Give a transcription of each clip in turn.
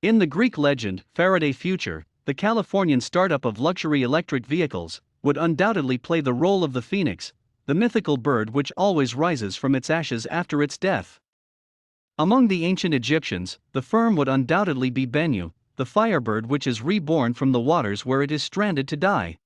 In the Greek legend, Faraday Future, the Californian startup of luxury electric vehicles, would undoubtedly play the role of the phoenix, the mythical bird which always rises from its ashes after its death. Among the ancient Egyptians, the firm would undoubtedly be Bennu, the firebird which is reborn from the waters where it is stranded to die.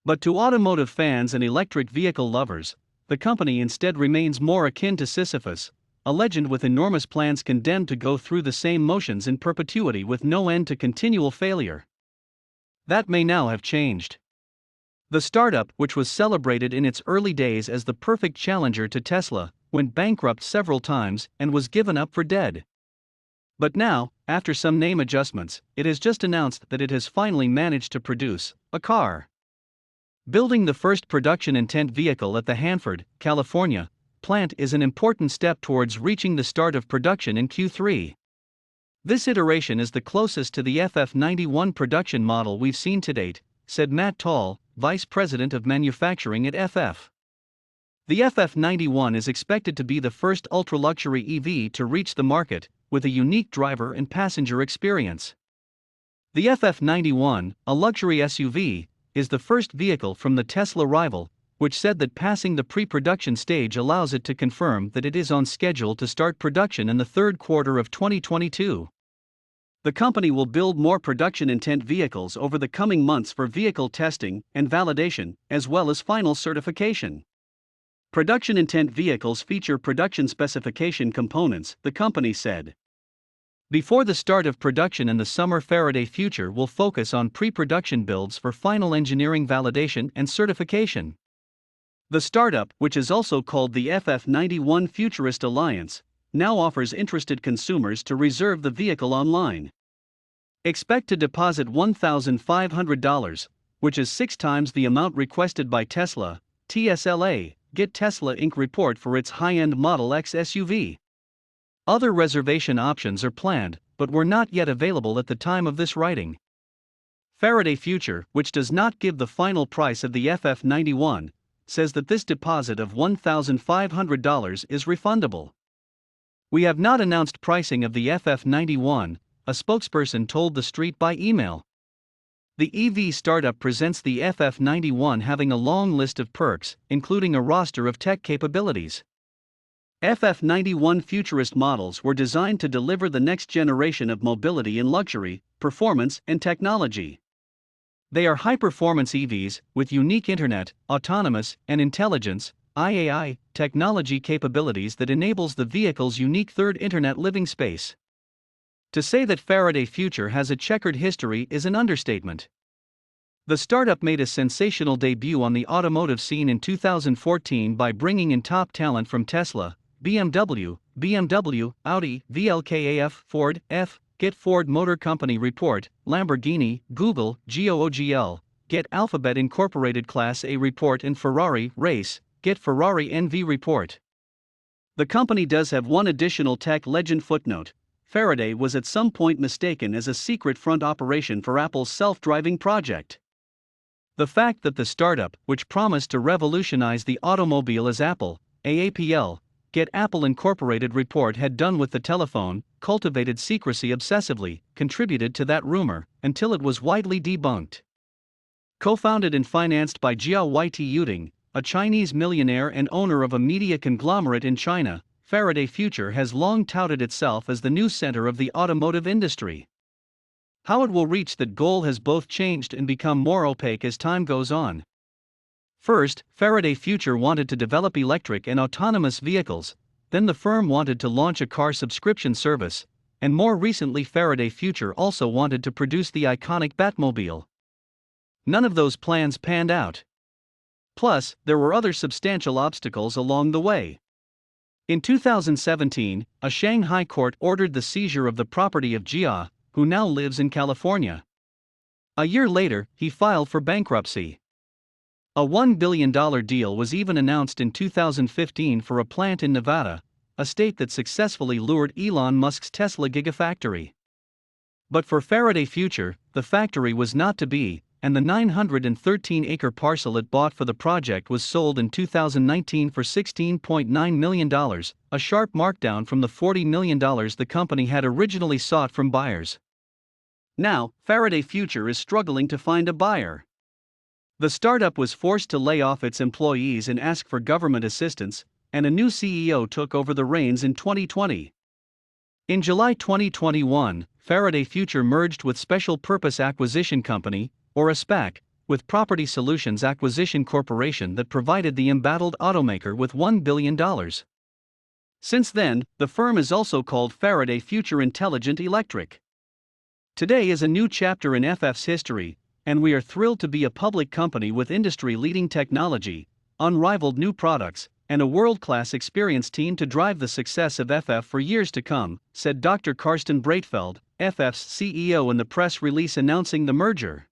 But to automotive fans and electric vehicle lovers, the company instead remains more akin to Sisyphus, a legend with enormous plans condemned to go through the same motions in perpetuity with no end to continual failure. That may now have changed. The startup, which was celebrated in its early days as the perfect challenger to Tesla, went bankrupt several times and was given up for dead. But now, after some name adjustments, it has just announced that it has finally managed to produce a car. Building the first production intent vehicle at the Hanford, California, plant is an important step towards reaching the start of production in Q3. This iteration is the closest to the FF91 production model we've seen to date, said Matt Tall, Vice President of Manufacturing at FF. The FF91 is expected to be the first ultra-luxury EV to reach the market, with a unique driver and passenger experience. The FF91, a luxury SUV, is the first vehicle from the Tesla rival, which said that passing the pre-production stage allows it to confirm that it is on schedule to start production in the third quarter of 2022. The company will build more production intent vehicles over the coming months for vehicle testing and validation, as well as final certification. Production intent vehicles feature production specification components, the company said. Before the start of production in the summer, Faraday Future will focus on pre-production builds for final engineering validation and certification. The startup, which is also called the FF91 Futurist Alliance, now offers interested consumers to reserve the vehicle online. Expect to deposit $1,500, which is 6 times the amount requested by Tesla, TSLA, Get Tesla Inc. report for its high-end Model X SUV. Other reservation options are planned, but were not yet available at the time of this writing. Faraday Future, which does not give the final price of the FF91, says that this deposit of $1,500 is refundable. We have not announced pricing of the FF91, a spokesperson told The Street by email. The EV startup presents the FF91 having a long list of perks, including a roster of tech capabilities. FF91 futurist models were designed to deliver the next generation of mobility in luxury, performance, and technology. They are high-performance EVs with unique internet, autonomous, and intelligence (IAI) technology capabilities that enables the vehicle's unique third internet living space. To say that Faraday Future has a checkered history is an understatement. The startup made a sensational debut on the automotive scene in 2014 by bringing in top talent from Tesla, BMW, Audi, VLKAF, Ford, Get Ford Motor Company report, Lamborghini, Google, GOOGL, Get Alphabet Incorporated Class A report, and Ferrari, Race, Get Ferrari NV report. The company does have one additional tech legend footnote. Faraday was at some point mistaken as a secret front operation for Apple's self-driving project. The fact that the startup, which promised to revolutionize the automobile as Apple, AAPL, Get Apple Incorporated report had done with the telephone, cultivated secrecy obsessively, contributed to that rumor, until it was widely debunked. Co-founded and financed by Jiao Yiting, a Chinese millionaire and owner of a media conglomerate in China, Faraday Future has long touted itself as the new center of the automotive industry. How it will reach that goal has both changed and become more opaque as time goes on. First, Faraday Future wanted to develop electric and autonomous vehicles, then the firm wanted to launch a car subscription service, and more recently Faraday Future also wanted to produce the iconic Batmobile. None of those plans panned out. Plus, there were other substantial obstacles along the way. In 2017, a Shanghai court ordered the seizure of the property of Jia, who now lives in California. A year later, he filed for bankruptcy. A $1 billion deal was even announced in 2015 for a plant in Nevada, a state that successfully lured Elon Musk's Tesla Gigafactory. But for Faraday Future, the factory was not to be, and the 913-acre parcel it bought for the project was sold in 2019 for $16.9 million, a sharp markdown from the $40 million the company had originally sought from buyers. Now, Faraday Future is struggling to find a buyer. The startup was forced to lay off its employees and ask for government assistance, and a new CEO took over the reins in 2020. In July 2021, Faraday Future merged with Special Purpose Acquisition Company, or a SPAC, with Property Solutions Acquisition Corporation that provided the embattled automaker with $1 billion. Since then, the firm is also called Faraday Future Intelligent Electric. Today is a new chapter in FF's history, and we are thrilled to be a public company with industry-leading technology, unrivaled new products, and a world-class experienced team to drive the success of FF for years to come, said Dr. Karsten Breitfeld, FF's CEO in the press release announcing the merger.